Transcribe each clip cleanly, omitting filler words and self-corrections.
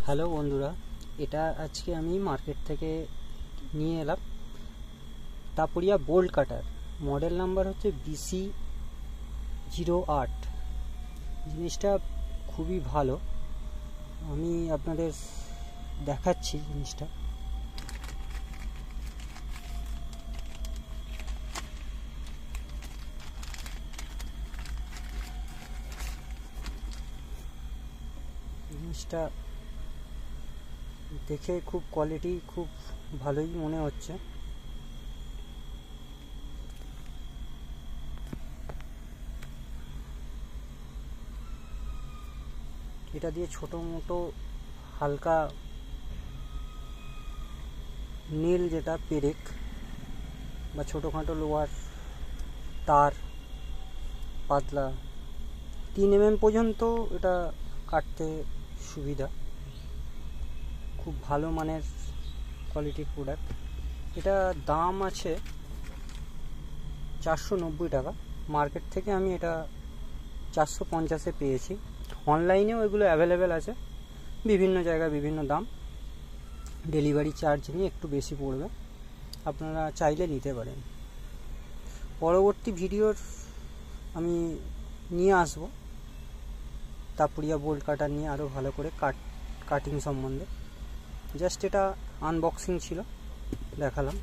Hello বন্ধুরা, এটা আজকে আমি মার্কেট থেকে নিয়ে এলাম তাপুরিয়া বোল্ট কাটার। মডেল নাম্বার হচ্ছে BC08। জিনিসটা খুবই ভালো, আমি আপনাদের দেখাচ্ছি জিনিসটা। জিনিসটা দেখে খুব কোয়ালিটি খুব ভালোই মনে হচ্ছে। এটা দিয়ে ছোট মোটো হালকা নীল, যেটা পেরেক বা ছোটোখাটো লোহার তার, পাতলা 3 mm পর্যন্ত এটা কাটতে সুবিধা। খুব ভালো মানের কোয়ালিটির প্রোডাক্ট। এটা দাম আছে 490 টাকা। মার্কেট থেকে আমি এটা 450-এ পেয়েছি। অনলাইনেও এগুলো অ্যাভেলেবেল আছে, বিভিন্ন জায়গায় বিভিন্ন দাম। ডেলিভারি চার্জ নিয়ে একটু বেশি পড়বে, আপনারা চাইলে নিতে পারেন। পরবর্তী ভিডিওর আমি নিয়ে আসবো তাপুরিয়া বোল্ট কাটার নিয়ে, আরও ভালো করে কাটিং সম্বন্ধে। জাস্ট এটা আনবক্সিং ছিল, দেখালাম।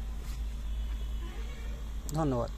ধন্যবাদ।